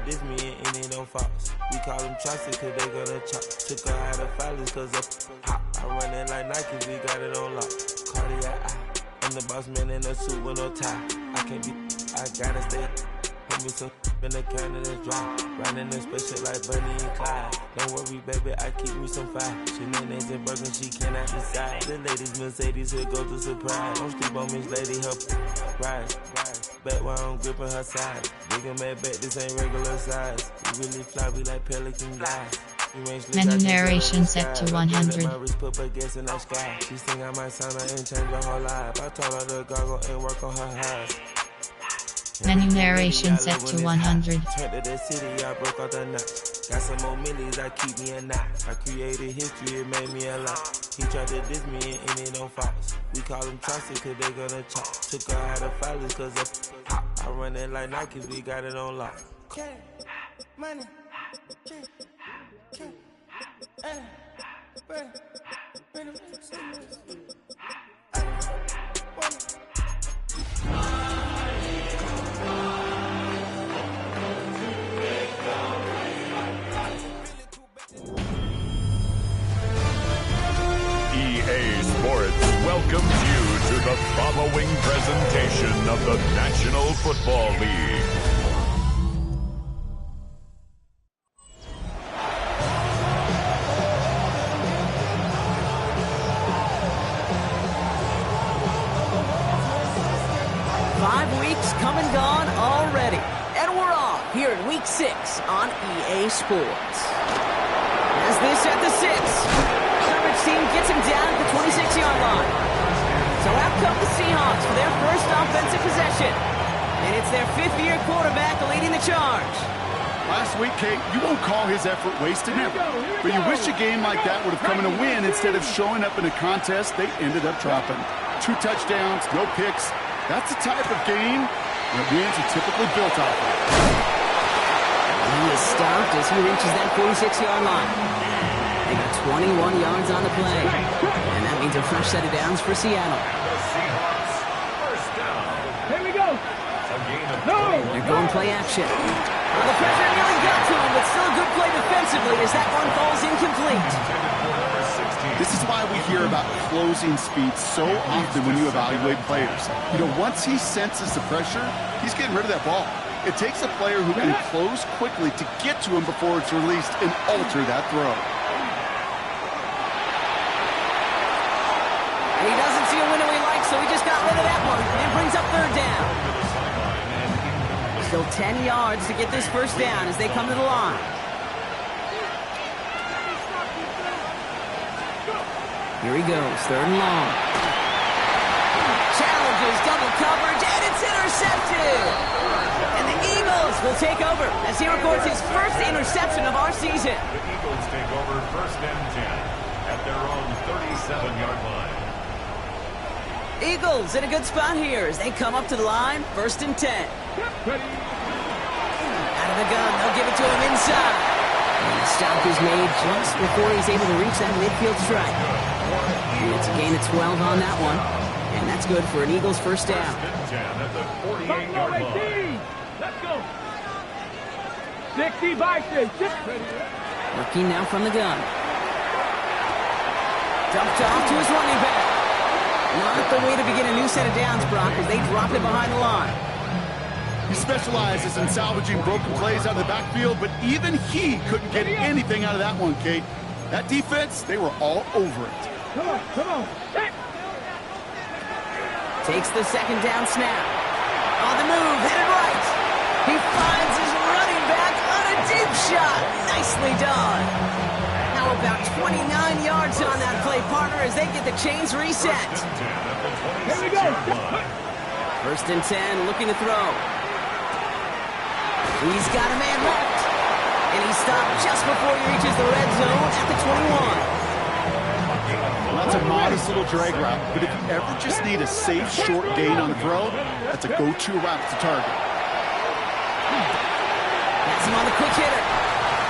diss me and it don't false. We call them chopsticks cause they gonna chop. Took her out of filers cause of hop. I run it like Nike, we got it on lock. Cardiac eye. I'm the boss man in a suit with no tie. I can't be, I gotta stay. Put me some in the can and it's dry. Riding in special like Bunny and Clyde. Don't worry, baby, I keep me some fire. She names and burger, she cannot decide. The ladies Mercedes, here goes the surprise. Don't sleep on Miss Lady, her rise. Back while I'm gripping her side. Nigga mad back, this ain't regular size. We really fly, we like pelican guys. Menu narration set to 100. She think I might sign her and change her whole life. I told her to goggle and work on her eyes. Menu narration set to 100. Turned to the city, I broke out the nuts. Got some more millies, that keep me a knot. I created history, it made me a lot. He tried to diss me and it don't false. We call them chopsticks cause they gonna chop. Took her out of filers cause of hop. I run it like Nike, we got it on lock. Money. EA Sports welcomes you to the following presentation of the National Football League. Come and gone already, and we're off here in Week 6 on EA Sports. As this at the 6, coverage team gets him down at the 26-yard line. So out come the Seahawks for their first offensive possession, and it's their fifth-year quarterback leading the charge. Last week, Kate, you won't call his effort wasted ever, but you wish a game like that would have come in a win instead of showing up in a contest they ended up dropping. 2 touchdowns, no picks. That's the type of game that wins are typically built off of. He is stopped as he reaches that 46-yard line. They got 21 yards on the play, and that means a fresh set of downs for Seattle. Here we go. They're going play action. Well, the pressure nearly got to him, but still a good play defensively as that one falls incomplete. This is why we hear about closing speed so often when you evaluate players. You know, once he senses the pressure, he's getting rid of that ball. It takes a player who can close quickly to get to him before it's released and alter that throw. And he doesn't see a window he likes, so he just got rid of that one and brings up third down. Still 10 yards to get this first down as they come to the line. Here he goes, third and long. Challenges double coverage, and it's intercepted! And the Eagles will take over as he records his first interception of our season. The Eagles take over first and 10 at their own 37-yard line. Eagles in a good spot here as they come up to the line, first and 10. Out of the gun, they'll give it to him inside. And the stop is made just before he's able to reach that midfield strike. And it's a gain of 12 on that one. And that's good for an Eagles first down. At the 48-yard line. Let's go. 60 by 6. Working now from the gun. Dumped off to his running back. Not the way to begin a new set of downs, Brock, as they drop it behind the line. He specializes in salvaging broken plays out of the backfield, but even he couldn't get anything out of that one, Kate. That defense, they were all over it. Come on. Takes the second down snap. On the move, headed right. He finds his running back on a deep shot. Nicely done. Now about 29 yards on that play, partner, as they get the chains reset. Here we go. First and 10, looking to throw. He's got a man left. And he stopped just before he reaches the red zone at the 21. Well, that's a modest little drag route, but if you ever just need a safe, short gain on the throw, that's a go-to route to target. That's him on the quick hitter.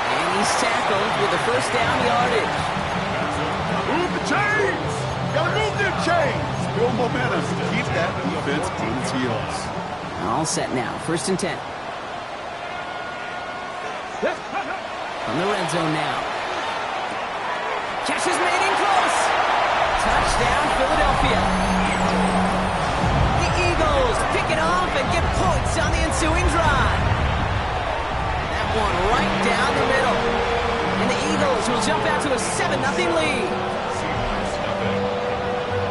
And he's tackled with the first down yardage. Move the chains! Gotta move them chains! Build momentum. Keep that defense on its heels. All set now. First and 10. From the red zone now. Catch is made in close. Touchdown, Philadelphia. The Eagles pick it off and get points on the ensuing drive. That one right down the middle. And the Eagles will jump out to a 7-0 lead.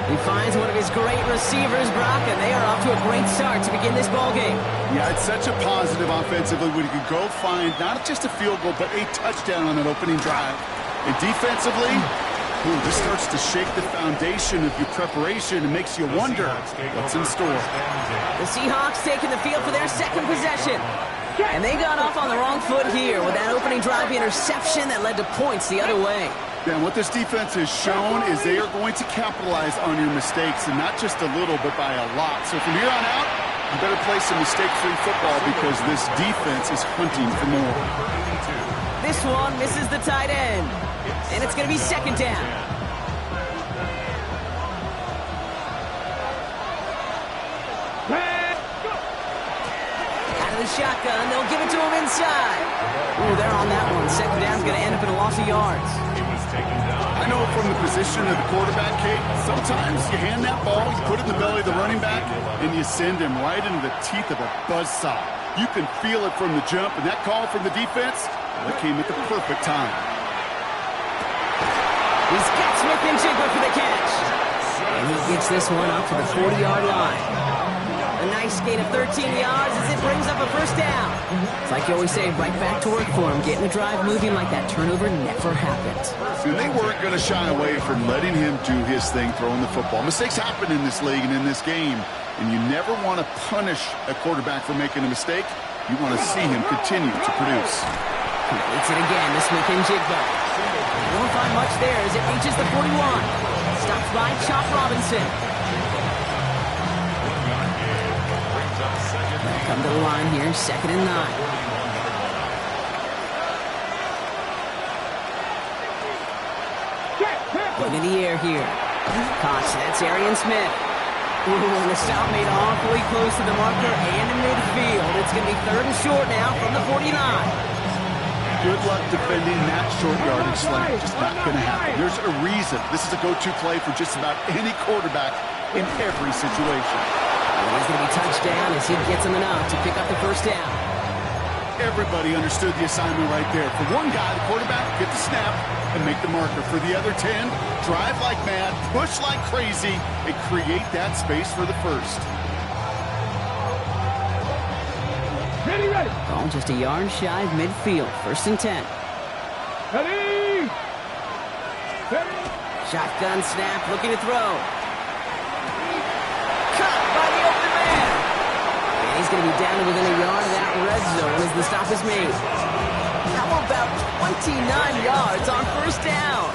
He finds one of his great receivers, Brock, and they are off to a great start to begin this ballgame. Yeah, it's such a positive offensively when you can go find not just a field goal, but a touchdown on an opening drive. And defensively, this starts to shake the foundation of your preparation and makes you wonder what's in store. The Seahawks taking the field for their second possession. And they got off on the wrong foot here with that opening drive interception that led to points the other way. Yeah, and what this defense has shown is they are going to capitalize on your mistakes, and not just a little, but by a lot. So from here on out, you better play some mistake-free football because this defense is hunting for more. This one misses the tight end, and it's going to be second down. Out of the shotgun, they'll give it to him inside. Ooh, they're on that one. Second down's going to end up in a loss of yards. I know from the position of the quarterback, Kate, sometimes you hand that ball, you put it in the belly of the running back, and you send him right into the teeth of a buzzsaw. You can feel it from the jump, and that call from the defense, that came at the perfect time. He's got Smith-Njigba for the catch. And he gets this one up to the 40-yard line. A nice gain of 13 yards as it brings up a first down. It's like you always say, right back to work for him. Getting the drive moving like that turnover never happened. And they weren't going to shy away from letting him do his thing, throwing the football. Mistakes happen in this league and in this game, and you never want to punish a quarterback for making a mistake. You want to see him continue to produce. Completes it again to Smith-Njigba. Won't find much there as it reaches the 41. Stopped by Chop Robinson. Come to the line here, 2nd and 9. Putting in the air here. Caught, that's Arian Smith. Ooh, and the stop made awfully close to the marker and in midfield. It's going to be 3rd and short now from the 49. Good luck defending that short yardage slant. Just not going to happen. There's a reason. This is a go-to play for just about any quarterback in every situation. He's going to be touchdown as he gets him enough to pick up the first down. Everybody understood the assignment right there. For one guy, the quarterback, get the snap and make the marker. For the other 10, drive like mad, push like crazy, and create that space for the first. Ready, ready. Ball just a yard shy of midfield. 1st and 10. Ready. Ready. Shotgun snap, looking to throw. Caught by the open man. And he's going to be down to within a yard of that red zone as the stop is made. Now about 29 yards on 1st down.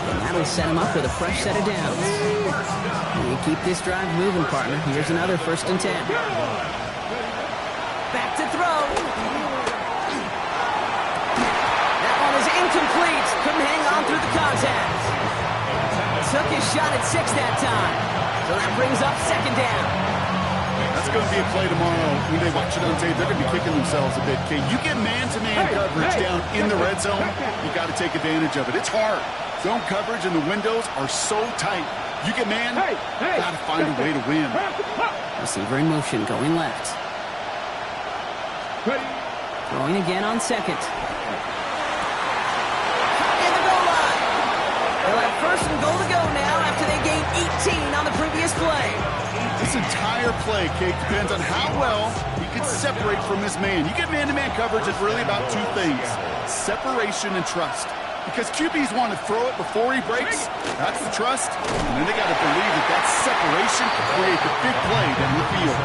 And that'll set him up with a fresh set of downs. And you keep this drive moving, partner. Here's another 1st and 10. Back to throw. That one is incomplete. Couldn't hang on through the contact. Took his shot at 6 that time. So that brings up 2nd down. That's going to be a play tomorrow. When they watch it on tape, they're going to be kicking themselves a bit. Okay, you get man-to-man coverage down in the red zone, you got to take advantage of it. It's hard. Zone coverage and the windows are so tight. You get man, got to find a way to win. Receiver in motion, going left. Throwing again on 2nd. In the goal line. They'll have 1st and goal to go now after they gained 18 on the previous play. This entire play, Kate, depends on how well he can separate from his man. You get man-to-man coverage, it's really about 2 things. Separation and trust. Because QBs want to throw it before he breaks. That's the trust. And then they got to believe that that separation can create the big play down the field.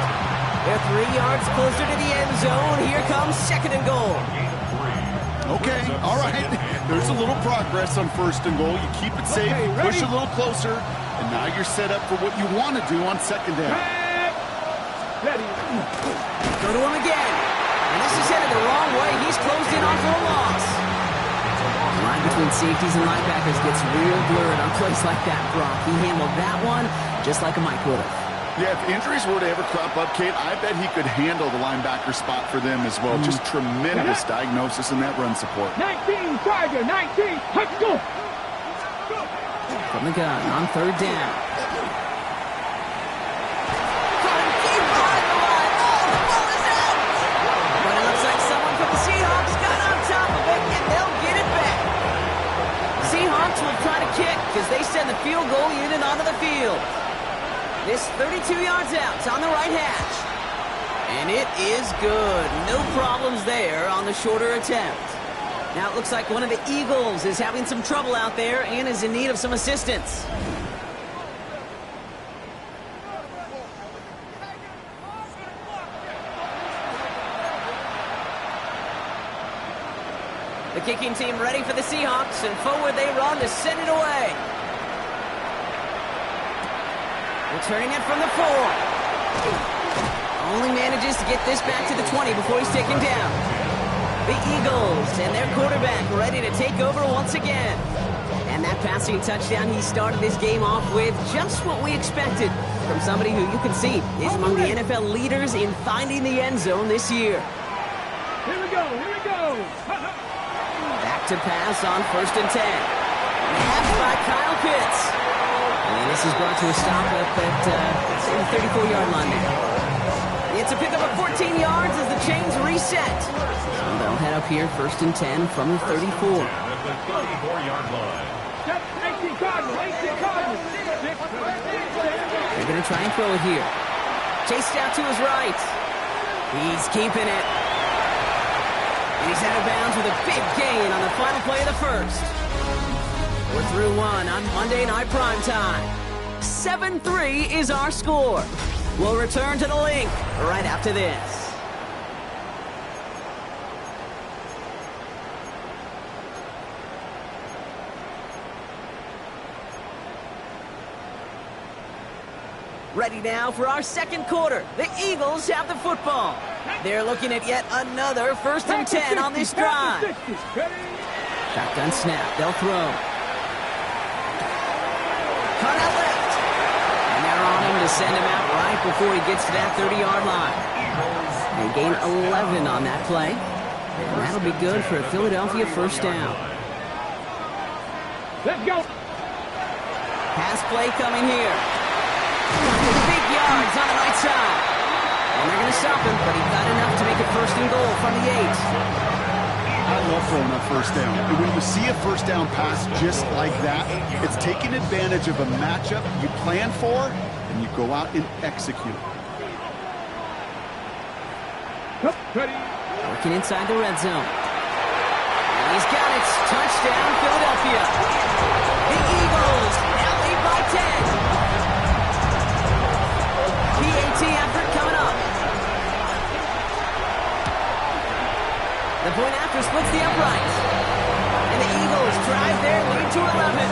They're 3 yards closer to the end zone. Here comes 2nd and goal. Okay, all right. There's a little progress on 1st and goal. You keep it safe, push a little closer, and now you're set up for what you want to do on 2nd down. Ready. Go to him again. And this is headed the wrong way. He's closed in on for a loss. The line between safeties and linebackers gets real blurred on plays like that, Brock. He handled that one just like a Mike would have. Yeah, if injuries were to ever crop up, Kate, I bet he could handle the linebacker spot for them as well. Just tremendous diagnosis in that run support. 19, Tiger, 19, let's go. From the gun on third down. But it looks like someone from the Seahawks got on top of it, and they'll get it back. Seahawks will try to kick as they send the field goal unit onto the field. This 32 yards out. It's on the right hash. And it is good. No problems there on the shorter attempt. Now it looks like one of the Eagles is having some trouble out there and is in need of some assistance. The kicking team ready for the Seahawks, and forward they run to send it away. Returning it from the 4. Only manages to get this back to the 20 before he's taken down. The Eagles and their quarterback ready to take over once again. And that passing touchdown he started this game off with, just what we expected from somebody who you can see is among the NFL leaders in finding the end zone this year. Here we go, here we go. Back to pass on 1st and 10. Passed by Kyle Pitts. And this is brought to a stop up at the 34-yard line now. It's a pickup of 14 yards as the chains reset. So they'll head up here 1st and 10 from the 34. At the 34-yard line. 18 Cardinals, 18 Cardinals. They're going to try and throw it here. Chased out to his right. He's keeping it. And he's out of bounds with a big gain on the final play of the first. We're through one on Monday Night Primetime. 7-3 is our score. We'll return to the link right after this. Ready now for our second quarter. The Eagles have the football. They're looking at yet another 1st and 10 on this drive. Shotgun snap. They'll throw. Cut out left. And they're on him to send him out right before he gets to that 30-yard line. They gain 11 on that play. And that'll be good for a Philadelphia 1st down. Let's go. Pass play coming here. Big yards on the right side. And they're going to stop him, but he got enough to make it 1st and goal from the 8. I love throwing that 1st down. And when you see a 1st down pass just like that, it's taking advantage of a matchup you plan for, and you go out and execute. Ready. Working inside the red zone. And he's got it. Touchdown, Philadelphia. The Eagles now lead by 10. PAT effort coming up. The point after splits the uprights. And the Eagles drive their lead to 11.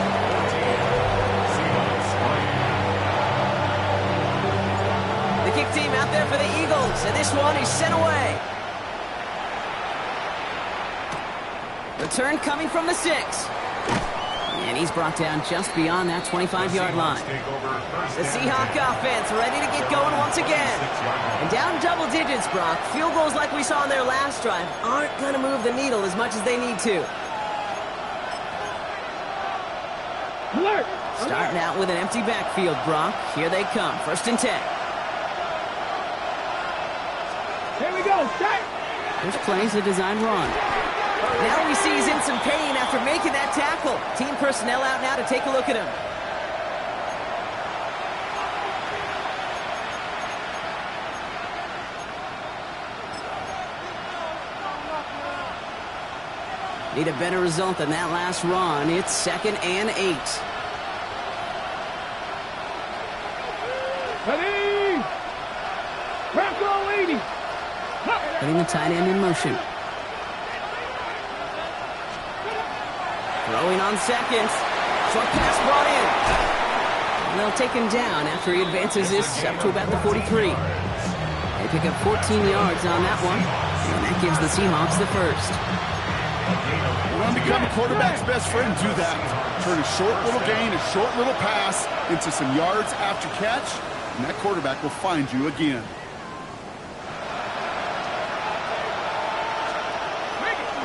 The kick team out there for the Eagles, and this one is sent away. Return coming from the 6. And he's brought down just beyond that 25-yard line. The Seahawk offense ready to get going once again. And down double digits, Brock. Field goals like we saw on their last drive aren't going to move the needle as much as they need to. Alert. Starting out with an empty backfield, Brock. Here they come. 1st and 10. Here we go. Start. This play's a design run. Now we see he's in some pain after making that tackle. Team personnel out now to take a look at him. Need a better result than that last run. It's 2nd and 8. Ready. Bronco 80. Putting the tight end in motion. Throwing on 2nd. Short pass brought in. And they'll take him down after he advances this up to about the 43. They pick up 14 yards on that one. And that gives the Seahawks the 1st. Run become a quarterback's best friend. Do that. Turn a short little gain, a short little pass into some yards after catch. and that quarterback will find you again.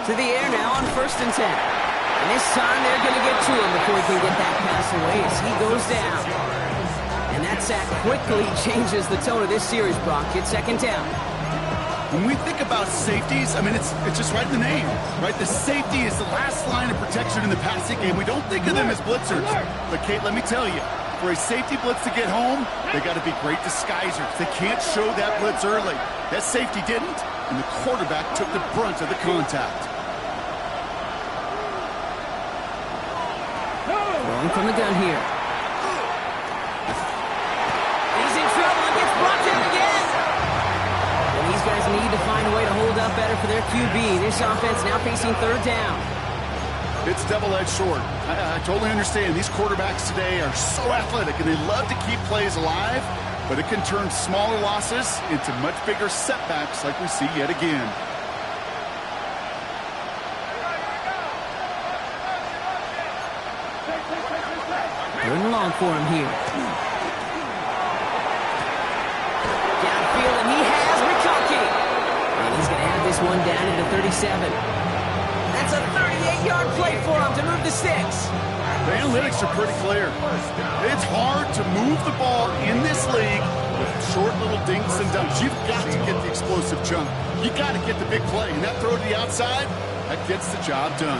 To the air now on 1st and 10. And this time they're going to get to him before he can get that pass away as he goes down. And that sack quickly changes the tone of this series, Brock. It's 2nd down. When we think about safeties, I mean, it's just right in the name, right? The safety is the last line of protection in the passing game. We don't think of them as blitzers. But, Kate, let me tell you, for a safety blitz to get home, they got to be great disguisers. They can't show that blitz early. That safety didn't, and the quarterback took the brunt of the contact. Throwing from the gun here. He's in trouble and gets brought down again. And these guys need to find a way to hold up better for their QB. This offense now facing 3rd down. It's double-edged sword. I totally understand. These quarterbacks today are so athletic, and they love to keep plays alive, but it can turn smaller losses into much bigger setbacks like we see yet again. Third and long for him here. Downfield, and he has McConkey. And he's going to have this one down into 37. That's a 38-yard play for him to move the sticks. The analytics are pretty clear. It's hard to move the ball in this league with short little dinks and dunks. You've got to get the explosive chunk. You got to get the big play. And that throw to the outside, that gets the job done.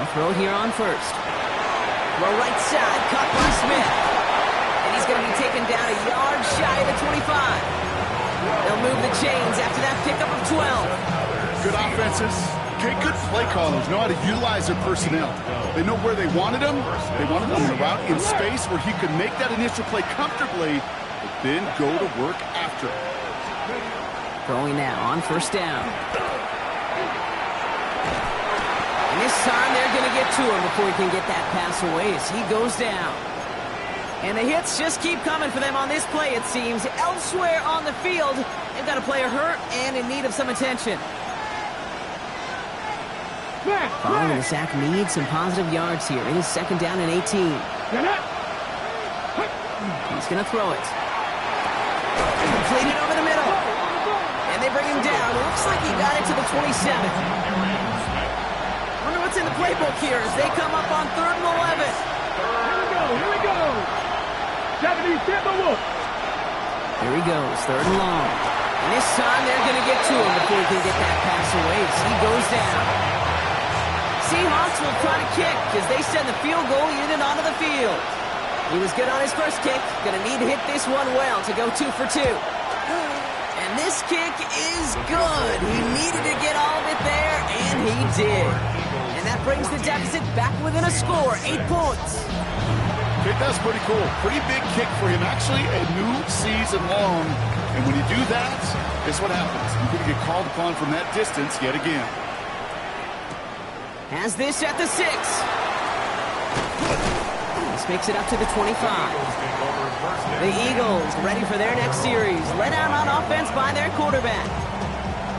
They'll throw here on 1st. Throw right side, caught by Smith. And he's going to be taken down a yard shy of the 25. They'll move the chains after that pickup of 12. Good offenses. Okay, good play callers know how to utilize their personnel. They know where they wanted him. They wanted him in a route in space where he could make that initial play comfortably, but then go to work after. Throwing now on 1st down. And this time they're going to get to him before he can get that pass away as he goes down. And the hits just keep coming for them on this play, it seems. Elsewhere on the field, they've got a player hurt and in need of some attention. Following the sack needs some positive yards here. It is 2nd down and 18. He's going to throw it. Completed over the middle. And they bring him down. Looks like he got it to the 27. Wonder what's in the playbook here as they come up on 3rd and 11. Here we go. 70 Timberwolves. Here he goes, 3rd and long. And this time they're going to get to him before he can get that pass away as he goes down. Seahawks will try to kick as they send the field goal unit onto the field. He was good on his first kick. Going to need to hit this one well to go 2 for 2. And this kick is good. He needed to get all of it there, and he did. And that brings the deficit back within a score, 8 points. Okay, that's pretty cool. Pretty big kick for him. Actually, a new season long. And when you do that, guess what happens? You're going to get called upon from that distance yet again. Has this at the 6. This makes it up to the 25. The Eagles ready for their next series. Let out on offense by their quarterback.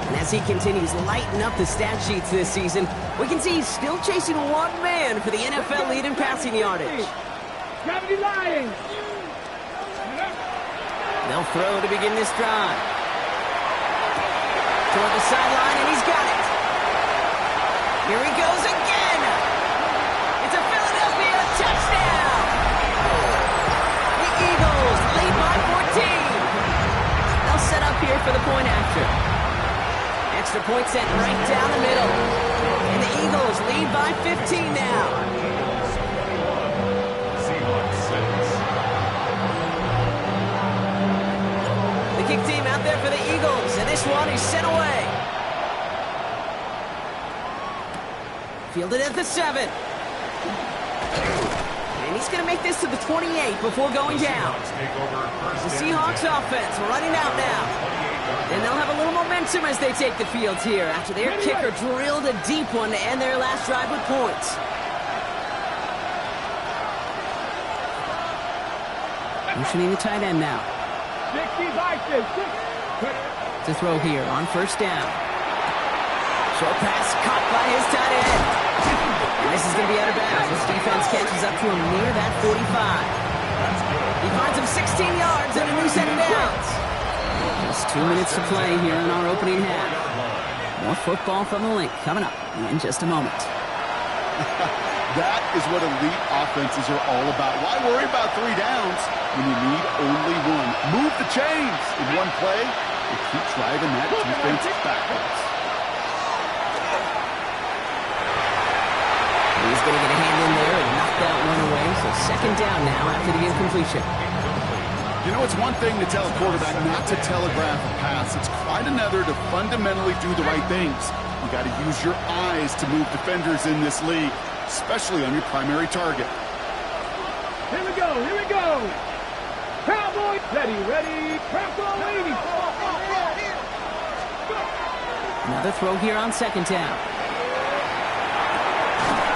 And as he continues lighting up the stat sheets this season, we can see he's still chasing one man for the NFL lead in passing yardage. Gravity Lions. They'll throw to begin this drive. Toward the sideline, and he's got it. Here he goes again. It's a Philadelphia touchdown. The Eagles lead by 14. They'll set up here for the point after. Extra point set right down the middle. And the Eagles lead by 15 now. The kick team out there for the Eagles, and this one is sent away. Fielded at the 7. And he's going to make this to the 28 before going down. The Seahawks offense running out now. And they'll have a little momentum as they take the field here after their kicker drilled a deep one to end their last drive with points. Motioning the tight end now. To throw here on 1st down. Short pass caught by his tight end. And this is going to be out of bounds. This defense catches up to him near that 45. He finds him 16 yards and a new set of downs. Just 2 minutes to play here in our opening half. More football from the Link coming up in just a moment. That is what elite offenses are all about. Why worry about 3 downs when you need only 1? Move the chains in one play and keep driving that defense backwards. He's going to get a hand in there and knock that one away. So second down now after the incompletion. You know, it's one thing to tell a quarterback not to telegraph a pass. It's quite another to fundamentally do the right things. You got to use your eyes to move defenders in this league, especially on your primary target. Here we go, here we go. Cowboys, ready, Cowboys. Another throw here on second down.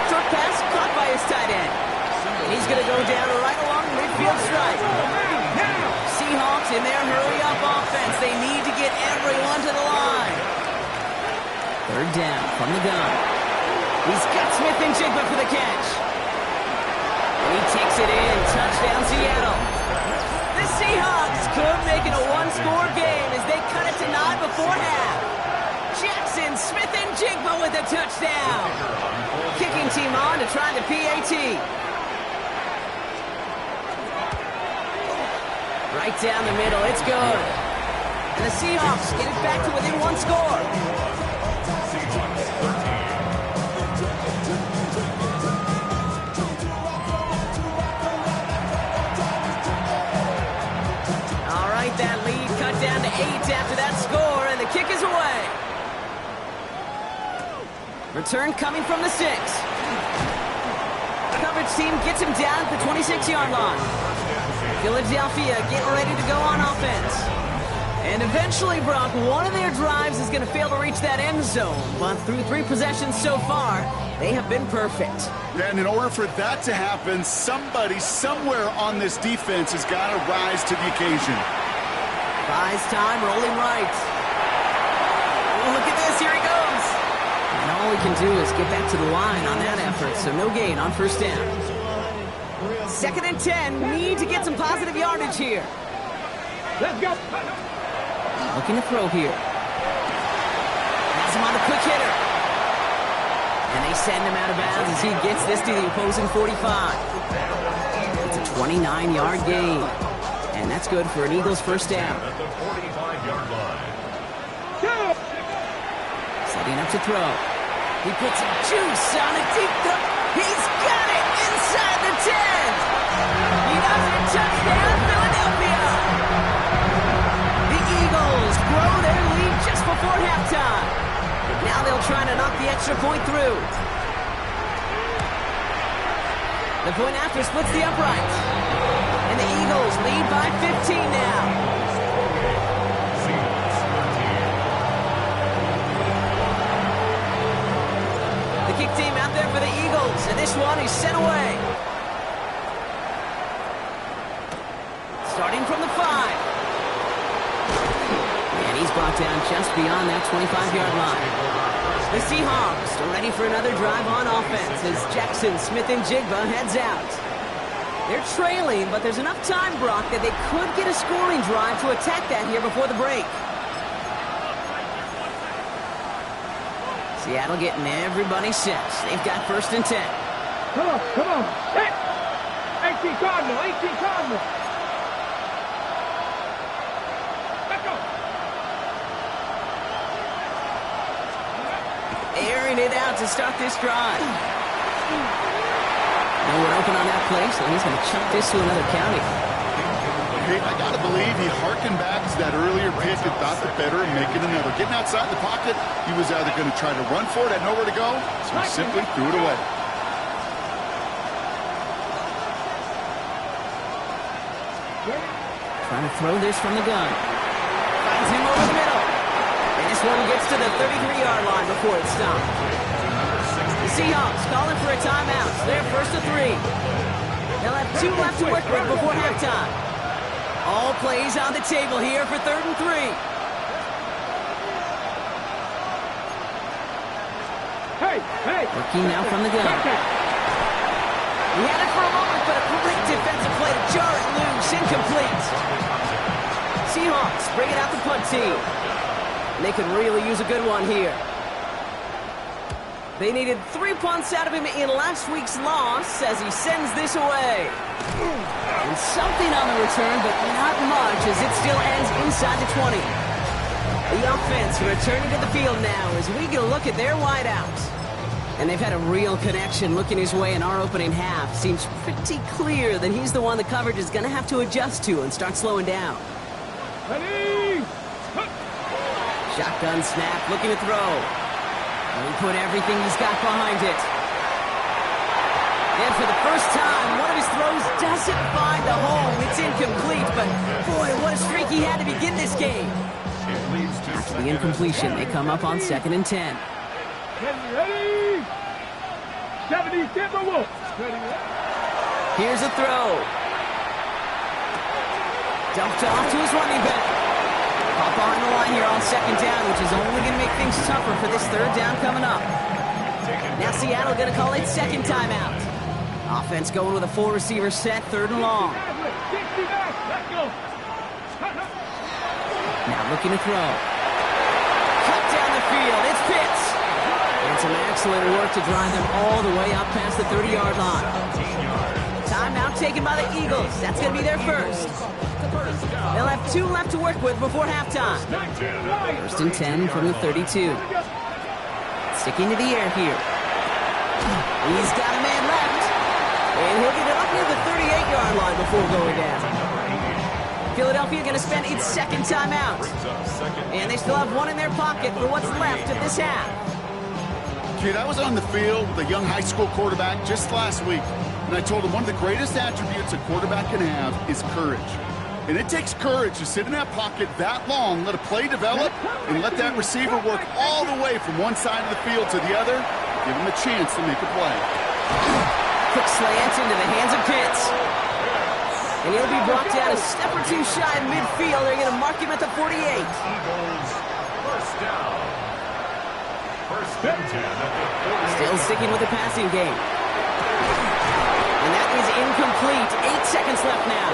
Short pass caught by his tight end. And he's going to go down right along the midfield stripe. Seahawks in their hurry-up offense. They need to get everyone to the line. Third down from the gun. He's got Smith and Jigba for the catch. And he takes it in. Touchdown, Seattle. The Seahawks could make it a one-score game as they cut it to 9 before half. Jackson, Smith and Jigba with a touchdown. Kicking team on to try the PAT. Right down the middle, it's good. And the Seahawks get it back to within 1 score. All right, that lead cut down to 8 after that score, and the kick is away. Return coming from the 6. Coverage team gets him down at the 26-yard line. Philadelphia getting ready to go on offense. And eventually, Brock, one of their drives is going to fail to reach that end zone. But through 3 possessions so far, they have been perfect. And in order for that to happen, somebody somewhere on this defense has got to rise to the occasion. Buys time, rolling right. Oh, look at this, here he goes. And all he can do is get back to the line on that effort, so no gain on first down. 2nd and 10, need to get some positive yardage here. Let's go. Looking to throw here. Has him on the quick hitter. And they send him out of bounds as he gets this to the opposing 45. It's a 29-yard gain. And that's good for an Eagles first down. At the 45-yard line. Setting up to throw. He puts some juice on a deep throw. He's got it inside the 10. He does it. Touchdown, Philadelphia. The Eagles grow their lead just before halftime. Now they'll try to knock the extra point through. The point after splits the uprights. And the Eagles lead by 15 now. The kick team out there for the Eagles, and this one is sent away. Starting from the 5. And he's brought down just beyond that 25-yard line. The Seahawks are ready for another drive on offense as Jackson, Smith, and Jigba heads out. They're trailing, but there's enough time, Brock, that they could get a scoring drive to attack that here before the break. Seattle getting everybody set. They've got 1st and 10. Come on. Hey! 18 Cardinal. Let's go. Airing it out to start this drive. No one open on that play, so he's going to chuck this to another county. Hey, I got to believe he harkened back to that earlier pick and thought the better and make it another. Getting outside the pocket, he was either going to try to run for it, had nowhere to go, so he simply threw it away. Trying to throw this from the gun. Finds him over the middle. And this one gets to the 33-yard line before it's stopped. The Seahawks calling for a timeout. They're 1st and 3. They'll have 2 left to work with before halftime. All plays on the table here for 3rd and 3. Looking now from the gun. He had it for a moment, but a great defensive play to jar it loose. Incomplete. Seahawks bringing out the punt team. And they could really use a good one here. They needed 3 punts out of him in last week's loss as he sends this away. And something on the return, but not much as it still ends inside the 20. The offense returning to the field now as we get a look at their wideouts. And they've had a real connection looking his way in our opening half. Seems pretty clear that he's the one the coverage is going to have to adjust to and start slowing down. Ready? Shotgun snap, looking to throw. And he put everything he's got behind it. And for the first time, one of his throws doesn't find the hole. It's incomplete, but boy, what a streak he had to begin this game. After the incompletion, they come up on 2nd and 10. Ready? 70 Timberwolves. Ready? Here's a throw. Dumped off to his running back. Caught behind the line here on 2nd down, which is only going to make things tougher for this 3rd down coming up. Now Seattle going to call it 2nd timeout. Offense going with a 4-receiver set, 3rd and long. Now looking to throw. Cut down the field. It's Pitts. And some excellent work to drive them all the way up past the 30-yard line. Timeout taken by the Eagles. That's going to be their first. They'll have 2 left to work with before halftime. 1st and 10 from the 32. Sticking to the air here. He's got a man left. And he'll get it up near the 38-yard line before going down. Philadelphia going to spend its 2nd timeout. And they still have 1 in their pocket for what's left of this half. Kid, I was on the field with a young high school quarterback just last week, and I told him one of the greatest attributes a quarterback can have is courage. And it takes courage to sit in that pocket that long, let a play develop, and let that receiver work all the way from one side of the field to the other, give him a chance to make a play. Quick slant into the hands of Pitts. And he'll be brought down a step or 2 shy of midfield. They're going to mark him at the 48. Still sticking with the passing game. And that is incomplete. 8 seconds left now.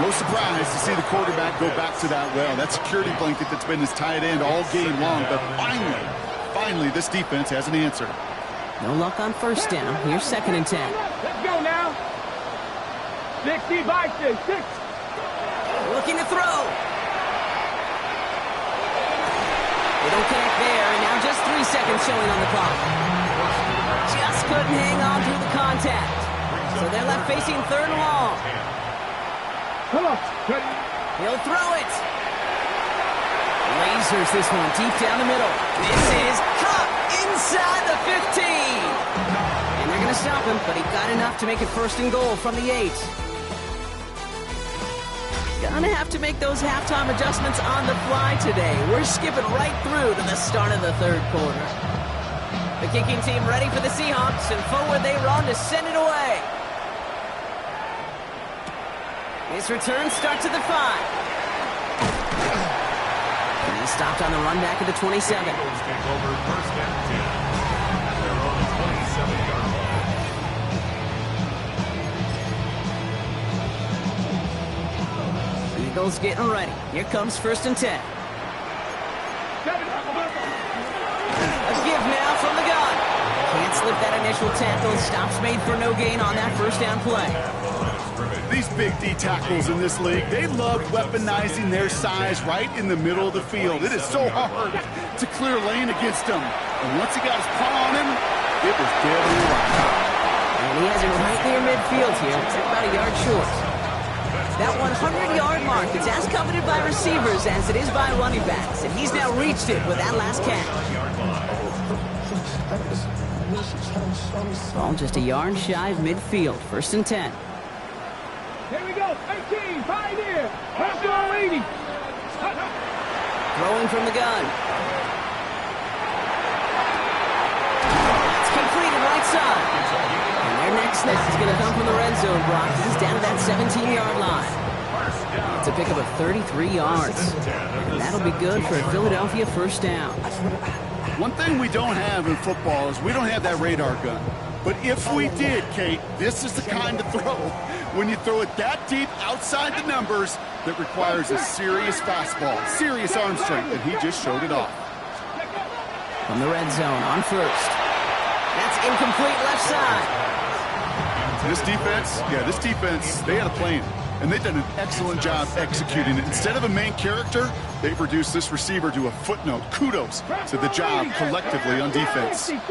No surprise to see the quarterback go back to that well. That security blanket that's been his tight end all game long. But finally, this defense has an answer. No luck on 1st down. Here's 2nd and 10. Let's go now. 60 by 6. Looking to throw. They don't connect there, and now just 3 seconds showing on the clock. Just couldn't hang on through the contact. So they're left facing 3rd and long. Come on. Ready? He'll throw it. Lasers this one deep down the middle. This is caught inside the 15. And they're going to stop him, but he got enough to make it 1st and goal from the 8. Gonna have to make those halftime adjustments on the fly today. We're skipping right through to the start of the 3rd quarter. The kicking team ready for the Seahawks, and forward they run to send it away. His return starts at the 5. And he stopped on the run back at the 27. Eagles getting ready. Here comes 1st and 10. A give now from the gun. Can't slip that initial tackle. Stops made for no gain on that 1st down play. These big D tackles in this league, they love weaponizing their size right in the middle of the field. It is so hard to clear lane against them. And once he got his paw on him, it was dead on the line. And he has it right near midfield here. It's about a yard short. That 100-yard mark is as coveted by receivers as it is by running backs, and he's now reached it with that last catch. Ball just a yard shy of midfield, 1st and 10. Here we go, 18, pioneer, Russell 80. Throwing from the gun. It's completed right side. And their next snap is going to come from the red zone, Brock. He's down to that 17-yard line. It's a pickup of 33 yards. And that'll be good for a Philadelphia 1st down. One thing we don't have in football is we don't have that radar gun. But if we did, Kate, this is the kind of throw, when you throw it that deep outside the numbers, that requires a serious fastball, serious arm strength, and he just showed it off. From the red zone on first. That's incomplete left side. This defense, they had a plan, and they've done an excellent job executing it. Instead of a main character, they've reduced this receiver to a footnote. Kudos to the job collectively on defense. He's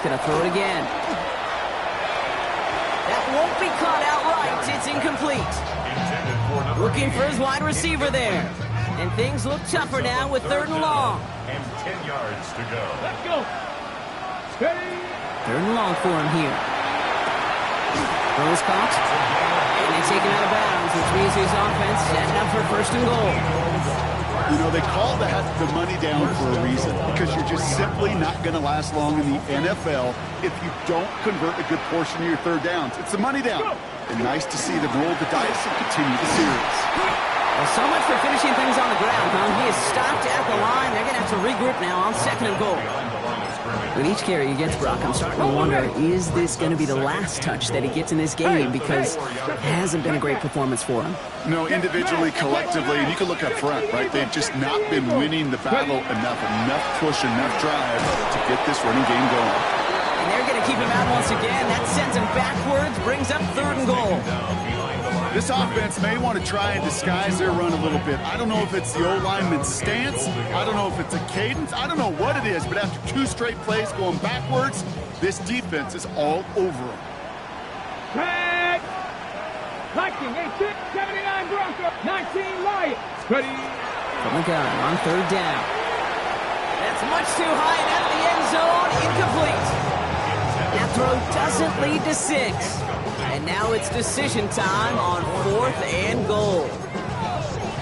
going to throw it again. That won't be caught outright. It's incomplete. Looking for his wide receiver there. And things look tougher now with 3rd and long. And 10 yards to go. Let's go. Steady. 3rd and long for him here. Throws caught. And they take him out of bounds, which means his offense setting up for 1st and goal. You know, they call that the money down for a reason, because you're just simply not going to last long in the NFL if you don't convert a good portion of your 3rd downs. It's the money down. And nice to see them roll the dice and continue the series. Well, so much for finishing things on the ground, huh? He is stopped at the line. They're going to have to regroup now on 2nd and goal. With each carry he gets, Brock, I'm starting to wonder, is this going to be the last touch that he gets in this game? Because it hasn't been a great performance for him. No, individually, collectively, and you can look up front, right? They've just not been winning the battle enough push, enough drive to get this running game going. And they're going to keep him out once again. That sends him backwards, brings up 3rd and goal. This offense may want to try and disguise their run a little bit. I don't know if it's the O-lineman's stance. I don't know if it's a cadence. I don't know what it is, but after 2 straight plays going backwards, this defense is all over them. Tag. Viking, 86, 79 Broncos, 19 Lions. Ready. From the gun on 3rd down. That's much too high and out of the end zone. Incomplete. That throw doesn't lead to 6. And now it's decision time on 4th and goal.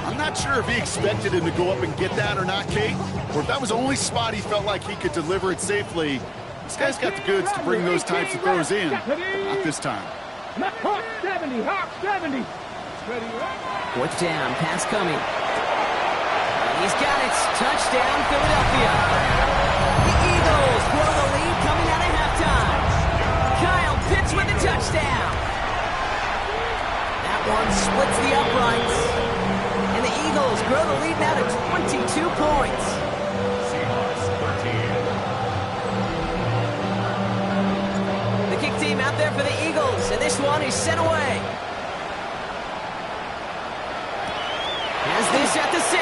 I'm not sure if he expected him to go up and get that or not, Kate, or if that was the only spot he felt like he could deliver it safely. This guy's got the goods to bring those types of throws in, but not this time. Hawk 70, Hawk 70. Ready, 4th down, pass coming. He's got it. Touchdown, Philadelphia. The Eagles grow the lead coming out of halftime. Kyle Pitts with a touchdown. That one splits the uprights. And the Eagles grow the lead now to 22 points. The kick team out there for the Eagles, and this one is sent away. Has this at the 6.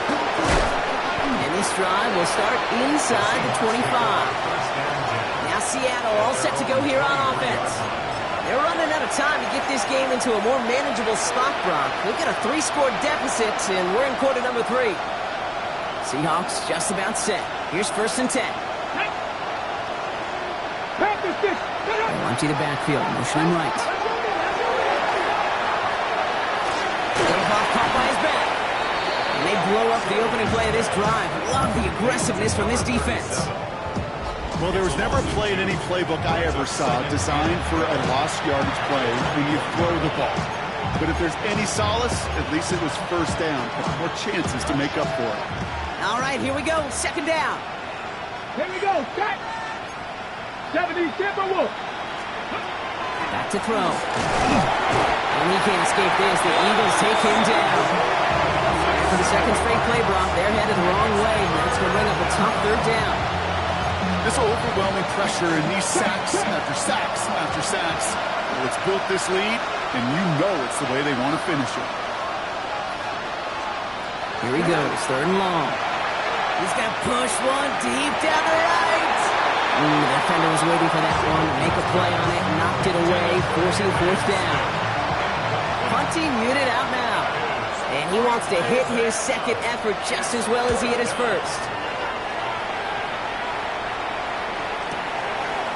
And this drive will start inside the 25. Now Seattle all set to go here on offense. They're running out of time to get this game into a more manageable spot, Brock. They've got a 3-score deficit, and we're in quarter number 3. Seahawks just about set. Here's 1st and 10. They'll empty the backfield, motion him right. Delhoff caught by his back. And they blow up the opening play of this drive. Love the aggressiveness from this defense. Well, there was never a play in any playbook I ever saw designed for a lost yardage play when you throw the ball. But if there's any solace, at least it was 1st down. More chances to make up for it. All right, here we go. 2nd down. Here we go. Set. 70 Timberwolves. Back to throw. And he can't escape this. The Eagles take him down. For the 2nd straight play, Brock, they're headed the wrong way. That's going to bring up a tough 3rd down. This overwhelming pressure and these sacks after sacks after sacks, well, it's built this lead, and you know it's the way they want to finish it. Here he goes, 3rd and long. He's going to push one deep down the right. The defender was waiting for that one to make a play on it, knocked it away, forcing 4th down. Punting muted out now. And he wants to hit his 2nd effort just as well as he hit his 1st.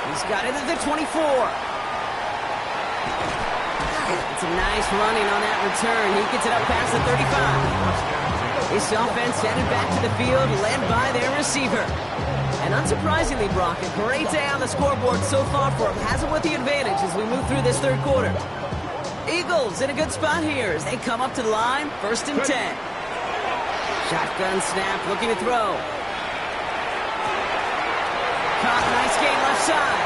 He's got it at the 24. It's a nice running on that return. He gets it up past the 35. This offense headed back to the field, led by their receiver. And unsurprisingly, Brock, a great day on the scoreboard so far for him. Has him with the advantage as we move through this 3rd quarter. Eagles in a good spot here as they come up to the line, 1st and 10. Shotgun snap, looking to throw. caught. Nice gain left side.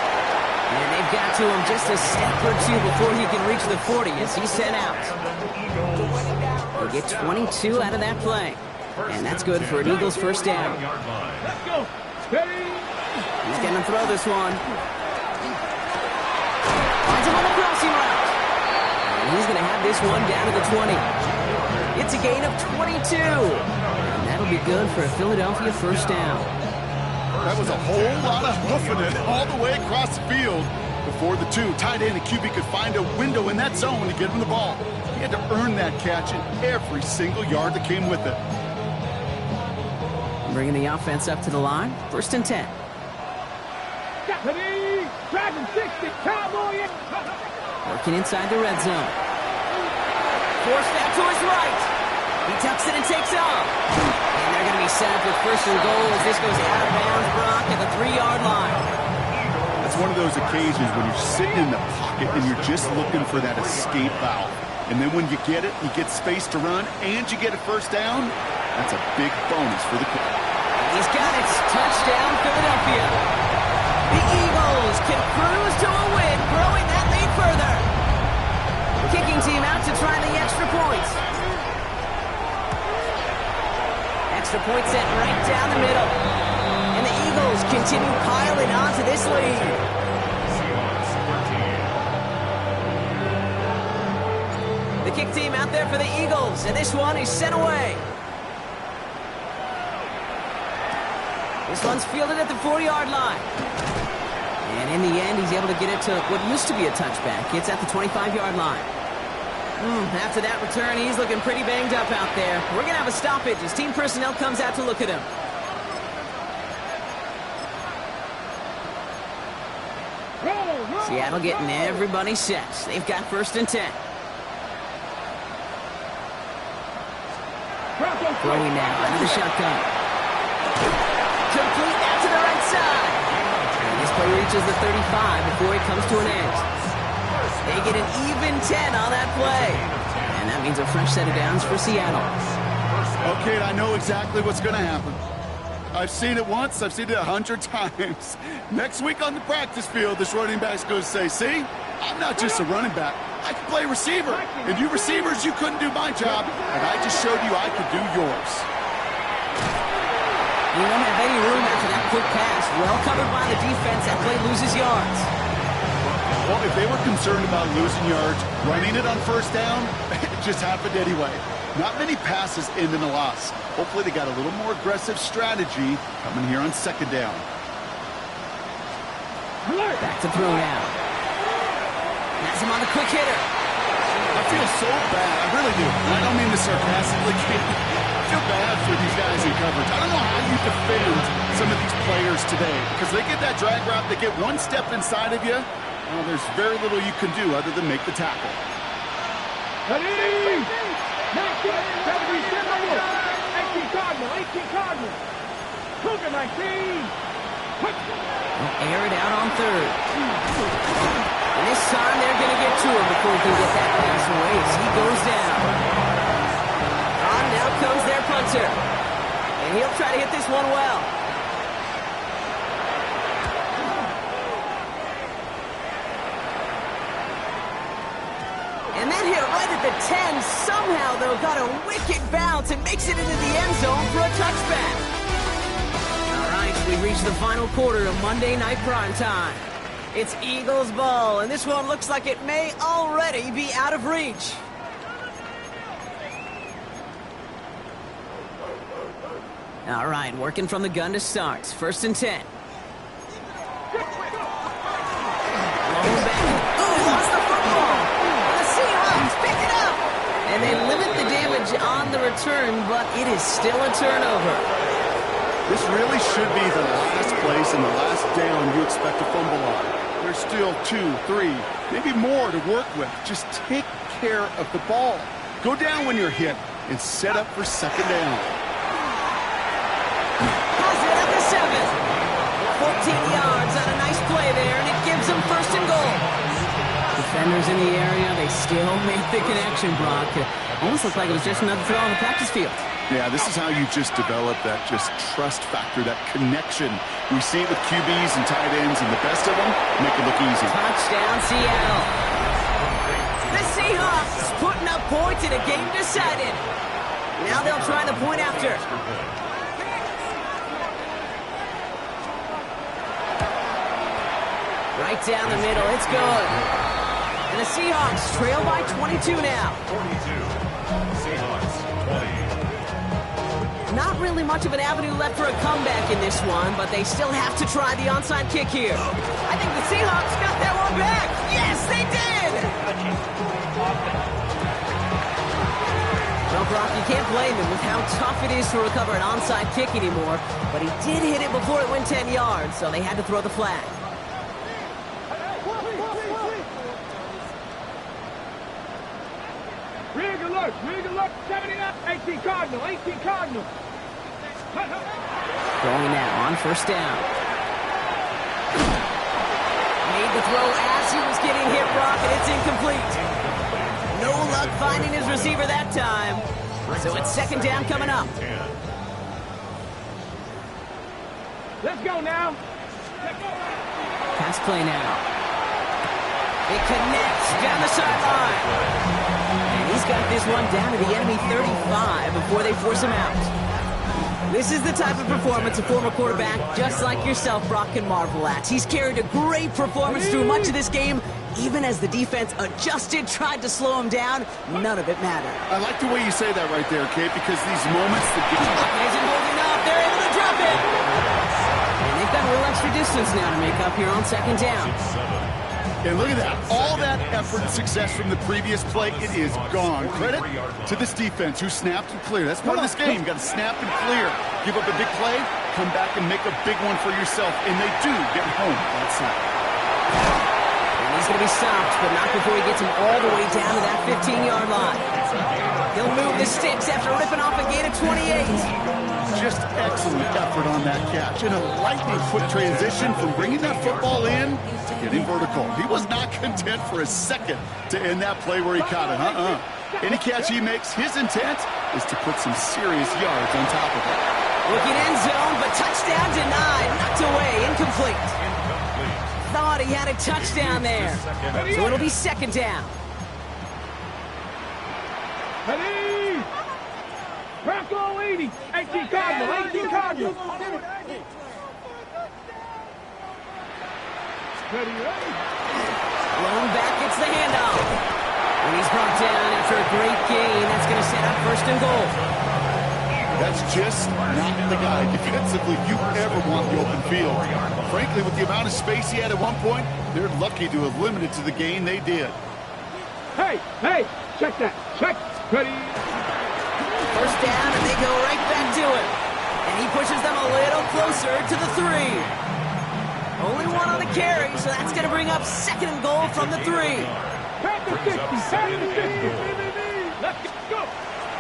And they've got to him just a step or two before he can reach the 40 as he's sent out. He'll get 22 out of that play. And that's good for an Eagles first down. Let's go. Steady. He's going to throw this one. Finds him on the crossing route. And he's going to have this one down to the 20. It's a gain of 22. And that'll be good for a Philadelphia first down. That was a whole lot of hoofing it all the way across the field before the two tight end and QB could find a window in that zone to get him the ball. He had to earn that catch in every single yard that came with it. Bringing the offense up to the line. First and 10. Deputy. Dragon 60. Cowboy. Working inside the red zone. Forced back to his right. He tucks it and takes off. And they're going to be set up with first and goal as this goes out of bounds, Brock, at the 3-yard line. That's one of those occasions when you're sitting in the pocket and you're just looking for that escape valve. And then when you get it, you get space to run, and you get a first down. That's a big bonus for the kicker. He's got it. Touchdown, Philadelphia. The Eagles can cruise to a win, growing that lead further. Kicking team out to try the extra points. Extra point set right down the middle. And the Eagles continue piling onto this lead. The kick team out there for the Eagles, and this one is sent away. This one's fielded at the 4-yard line. And in the end, he's able to get it to what used to be a touchback. It's at the 25-yard line. After that return, he's looking pretty banged up out there. We're going to have a stoppage as team personnel comes out to look at him. Seattle getting everybody set. They've got first and 10. Throwing now under the shotgun. Complete out to the right side. And this play reaches the 35 before it comes to an end. They get an even 10 on that play. And that means a fresh set of downs for Seattle. Okay, I know exactly what's going to happen. I've seen it once, I've seen it 100 times. Next week on the practice field, this running back's going to say, see, I'm not just a running back. I can play receiver. And you receivers, you couldn't do my job, and I just showed you I could do yours. You won't have any room after that quick pass. Well covered by the defense. That play loses yards. Well, if they were concerned about losing yards, running it on first down, it just happened anyway. Not many passes end in a loss. Hopefully they got a little more aggressive strategy coming here on second down. Back to throw now. That's him on the quick hitter. I feel so bad. I really do. I don't mean to sarcastically. I feel bad for these guys in coverage. I don't know how you defend some of these players today because they get that drag route, they get one step inside of you. Well, there's very little you can do other than make the tackle. 18 Cardinal. Cougar 19. Air it out on third. And this time they're going to get to him before he can get that pass away as he goes down. On now comes their punter. And he'll try to hit this one well. And that hit right at the 10 somehow, though, got a wicked bounce and makes it into the end zone for a touchback. All right, we reach the final quarter of Monday Night Primetime. It's Eagles ball, and this one looks like it may already be out of reach. All right, working from the gun to start. First and 10. And they limit the damage on the return, but it is still a turnover. This really should be the last place and the last down you expect to fumble on. There's still 2, 3, maybe more to work with. Just take care of the ball. Go down when you're hit and set up for second down. Has it at the 7. 14 yards on a nice play there, and it gives them first and goal. Defenders in the area, they still make the connection, Brock. It almost looked like it was just another throw on the practice field. Yeah, this is how you just develop that just trust factor, that connection. We see it with QBs and tight ends, and the best of them make it look easy. Touchdown, Seattle. The Seahawks putting up points in a game decided. Now they'll try the point after. Right down the middle, it's good. And the Seahawks trail by 22 now. 42. Seahawks 20. Not really much of an avenue left for a comeback in this one, but they still have to try the onside kick here. I think the Seahawks got that one back. Yes, they did! Well, Brock, you can't blame him with how tough it is to recover an onside kick anymore, but he did hit it before it went 10 yards, so they had to throw the flag. Rig alert, 79, 18 Cardinal, 18 Cardinal. Going now on first down. Made the throw as he was getting hit, Brock, and it's incomplete. No luck finding his receiver that time. So it's second down coming up. Let's go now. Pass play now. It connects down the sideline. And he's got this one down to the enemy 35 before they force him out. This is the type of performance a former quarterback just like yourself, Brock, can marvel at. He's carried a great performance through much of this game. Even as the defense adjusted, tried to slow him down, none of it mattered. I like the way you say that right there, Kate, because these moments that get you... Isn't holding up. They're able to drop it. And they've got a little extra distance now to make up here on second down. And look at that. All that effort and success from the previous play, it is gone. Credit to this defense who snapped and cleared. That's part of this game. You got to snap and clear. Give up a big play, come back and make a big one for yourself. And they do get home that side. And he's going to be stopped, but not before he gets him all the way down to that 15-yard line. He'll move the sticks after ripping off a gain of 28. Just excellent effort on that catch. And a lightning quick transition from bringing that football in to getting vertical. He was not content for a second to end that play where he caught it. Any catch he makes, his intent is to put some serious yards on top of it. Looking end zone, but touchdown denied. Knocked away, incomplete. Thought he had a touchdown there. So it'll be second down. Ready? Bronco 80, 18 Cardinal, 18 Cardinal. Ready. Blown back, gets the handoff. And he's brought down after a great gain. That's going to set up first and goal. That's just not the guy defensively you ever want the open field. Frankly, with the amount of space he had at one point, they're lucky to have limited to the gain they did. Hey, check that, check. Ready. First down, and they go right back to it. And he pushes them a little closer to the 3. Only one on the carry, so that's going to bring up second and goal from the 3. Pass the 50, Let's go.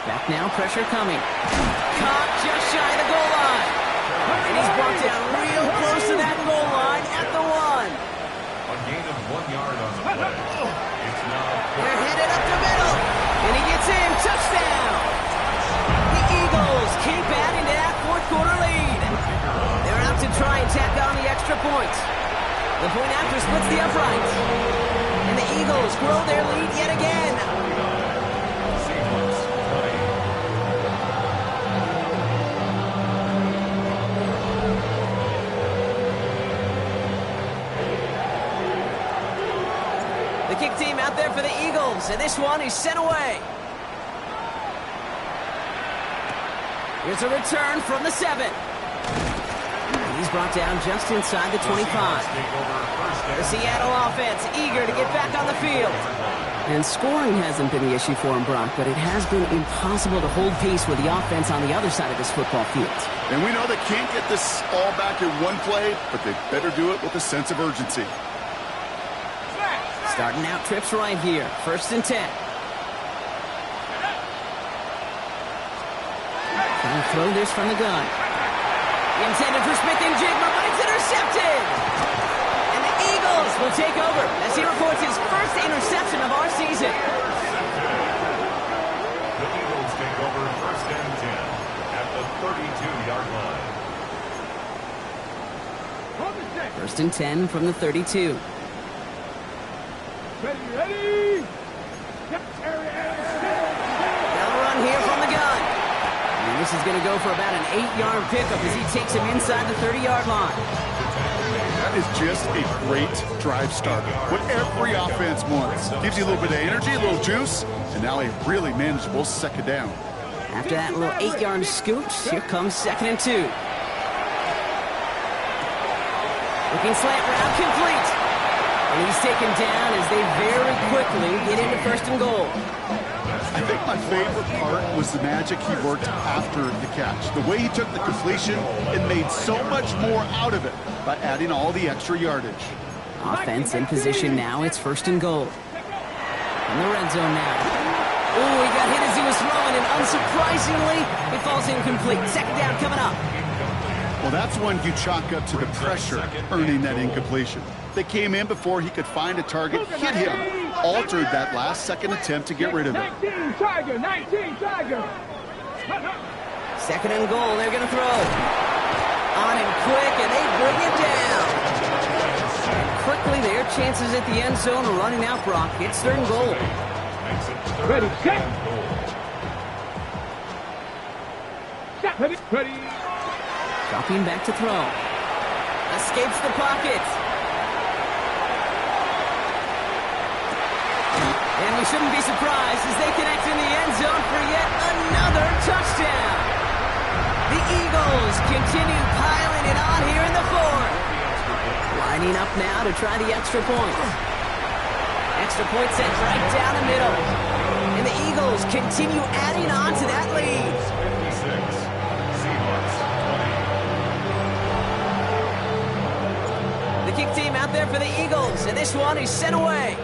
Back now, pressure coming. Caught just shy of the goal line. And he's brought down real close to that goal line at the 1. A gain of 1 yard on the play. It's now They're headed up the middle. And he gets in. Touchdown. The Eagles keep adding to that fourth quarter lead. They're out to try and tack on the extra points. The point after splits the uprights. And the Eagles grow their lead yet again. Seahawks 20. The kick team out there for the Eagles, and this one is sent away. Here's a return from the 7. He's brought down just inside the 25. The Seattle offense eager to get back on the field. And scoring hasn't been the issue for him, Brock, but it has been impossible to hold pace with the offense on the other side of this football field. And we know they can't get this all back in one play, but they better do it with a sense of urgency. Starting out trips right here. First and 10. Trying to throw this from the gun. Intended for Smith-Njigba, but it's intercepted. And the Eagles will take over as he records his first interception of our season. The Eagles take over first and 10. First and 10 from the 32. Ready. They'll run here from the gun. And this is going to go for about an 8-yard pickup as he takes him inside the 30-yard line. That is just a great drive starter. What every offense wants. Gives you a little bit of energy, a little juice, and now a really manageable second down. After that little 8-yard scooch, here comes 2nd and 2. Looking slant route complete. And he's taken down as they very quickly get into 1st and goal. I think my favorite part was the magic he worked after the catch. The way he took the completion and made so much more out of it by adding all the extra yardage. Offense in position now. It's 1st and goal. In the red zone now. Oh, he got hit as he was throwing, and unsurprisingly, it falls incomplete. 2nd down coming up. Well, that's one you chalk up to the pressure earning that incompletion. They came in before he could find a target, hit him, altered that last second attempt to get rid of it. 19 Tiger. 2nd and goal, they're going to throw. On and quick, and they bring it down. And quickly, their chances at the end zone are running out, Brock. It's 3rd and goal. Ready, set. Ready. Dropping back to throw. Escapes the pocket. And we shouldn't be surprised as they connect in the end zone for yet another touchdown. The Eagles continue piling it on here in the 4th. Lining up now to try the extra point. Extra point sent right down the middle. And the Eagles continue adding on to that lead. The kick team out there for the Eagles, and this one is sent away.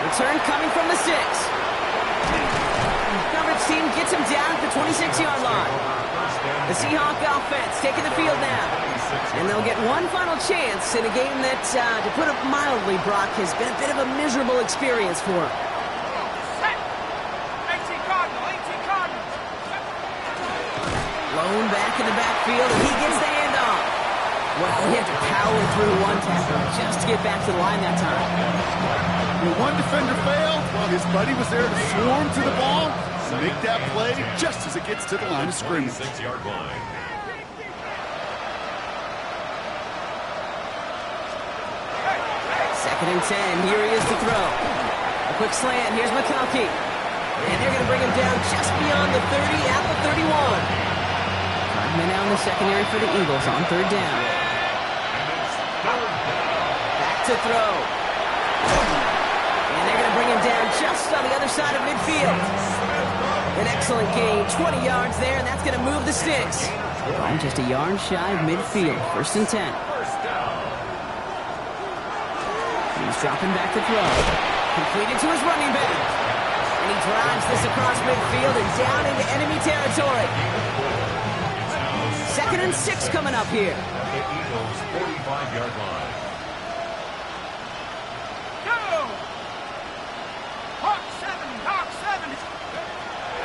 Return coming from the 6. Coverage team gets him down at the 26-yard line. The Seahawk offense taking the field now. And they'll get one final chance in a game that, to put it mildly, Brock, has been a bit of a miserable experience for him. 18 Cardinal. Lone back in the backfield, and he gets the handoff. Well, he had to power through one tackle just to get back to the line that time. When one defender failed, while his buddy was there to swarm to the ball, make that play just as it gets to the line of scrimmage. 6-yard line. Second and 10. Here he is to throw. A quick slant. Here's McConkey. And they're going to bring him down just beyond the 30 at the 31. Hardman now in the secondary for the Eagles on 3rd down. Back to throw. And they're going to bring him down just on the other side of midfield. An excellent gain. 20 yards there, and that's going to move the sticks. I'm just a yard shy of midfield. 1st and 10. He's dropping back to throw. Completed to his running back. And he drives this across midfield and down into enemy territory. 2nd and 6 coming up here. The Eagles' 45-yard line.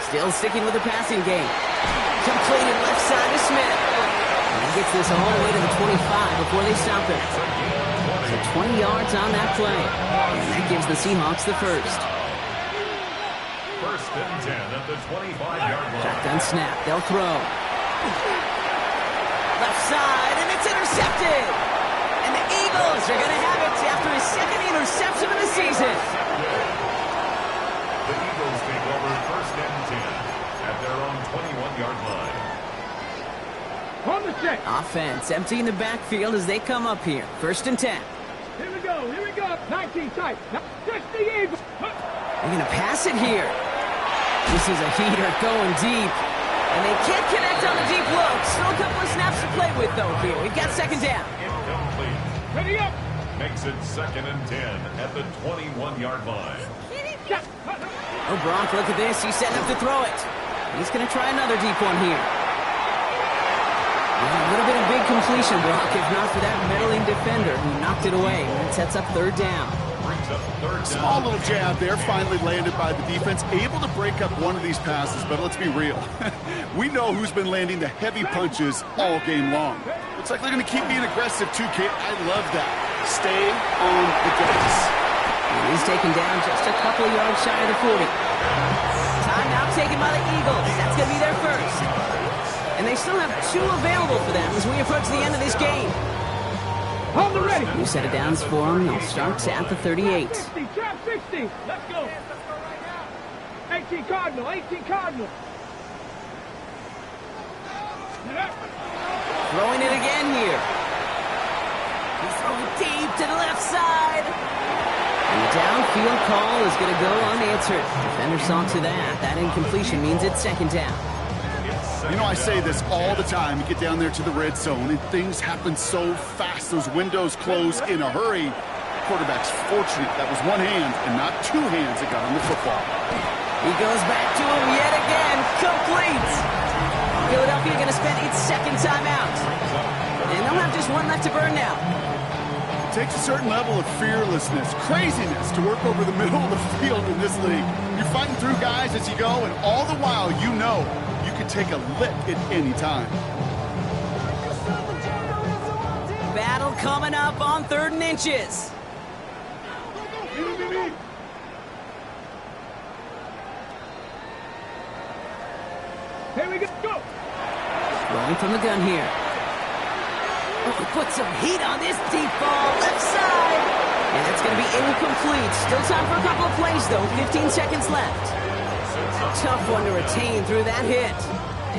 Still sticking with the passing game. Completed left side to Smith. And he gets this all the way to the 25 before they stop him. So 20 yards on that play. And that gives the Seahawks the first. 1st and 10 at the 25-yard line. Shotgun snap. They'll throw. Left side, and it's intercepted. And the Eagles are going to have it after his 2nd interception of the season. The Eagles take over 1st and 10 at their own 21-yard line. On the check. Offense emptying the backfield as they come up here. 1st and 10. Here we go. 19 tight. Just the Eagles. They're going to pass it here. This is a heater going deep. And they can't connect on the deep look. Still a couple of snaps to play with, though, here. We've got 2nd down. Incomplete. Ready up. Makes it 2nd and 10 at the 21-yard line. Oh, Brock, look at this. He's setting up to throw it. He's going to try another deep one here. A little bit of big completion, Brock, if not for that meddling defender who knocked it away. And sets up 3rd down. Brings up 3rd down. Small little jab there, finally landed by the defense. Able to break up one of these passes, but let's be real. We know who's been landing the heavy punches all game long. Looks like they're going to keep being aggressive too, Kate. I love that. Stay on the gas. He's taken down just a couple of yards shy of the 40. Timeout taken by the Eagles. That's going to be their first. And they still have 2 available for them as we approach the end of this game. On the ready. New set of downs for them. They'll start at the 38. 60, trap 60. Let's go. 18 Cardinal, 18 Cardinal. Throwing it again here. He's throwing deep to the left side. And the downfield call is going to go unanswered. Defender saw to that. That incompletion means it's second down. You know, I say this all the time. You get down there to the red zone, and things happen so fast. Those windows close in a hurry. Quarterback's fortunate that was one hand and not 2 hands that got on the football. He goes back to him yet again. Complete. Philadelphia going to spend its second timeout. And they'll have just 1 left to burn now. It takes a certain level of fearlessness, craziness to work over the middle of the field in this league. You're fighting through guys as you go, and all the while you know you can take a lick at any time. Battle coming up on 3rd and inches. Here we go. Go. Rolling from the gun here. Oh, he put some heat on this deep ball, left side. And it's going to be incomplete. Still time for a couple of plays, though. 15 seconds left. Tough one to retain through that hit.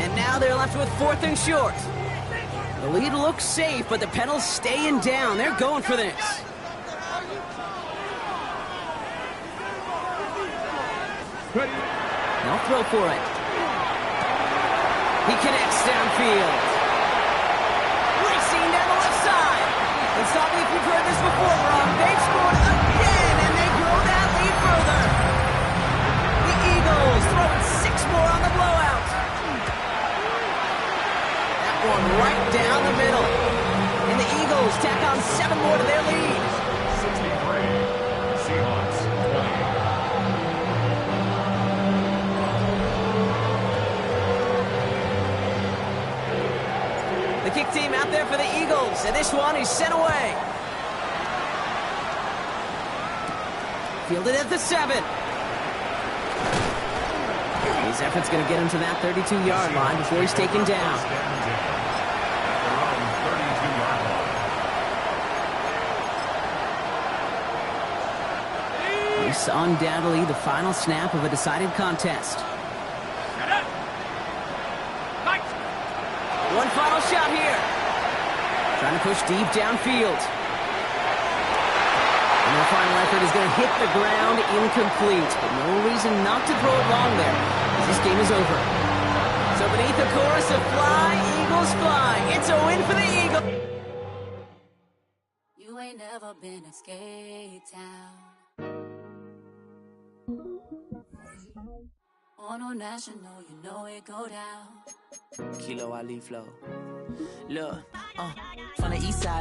And now they're left with 4th and short. The lead looks safe, but the Penals staying down. They're going for this. Ready. They'll throw for it. He connects downfield. Racing down the left side. And stop me if you've heard this before, Ron. They've scored again, and they grow that lead further. The Eagles throwing 6 more on the blowout. That one right down the middle. And the Eagles tack on 7 more to their lead. 63, Seahawks 20. The kick team out there for the Eagles, and this one is sent away. Fielded at the 7. His effort's going to get him to that 32-yard line before he's taken down. This is undoubtedly the final snap of a decided contest. One final shot here. Trying to push deep downfield. And their final effort is going to hit the ground incomplete. But no reason not to throw it long there, as this game is over. So beneath the chorus of Fly, Eagles Fly, it's a win for the Eagles. You ain't never been a skate town. On no national, you know it go down. Kilo Ali Flow. Look, from the east side.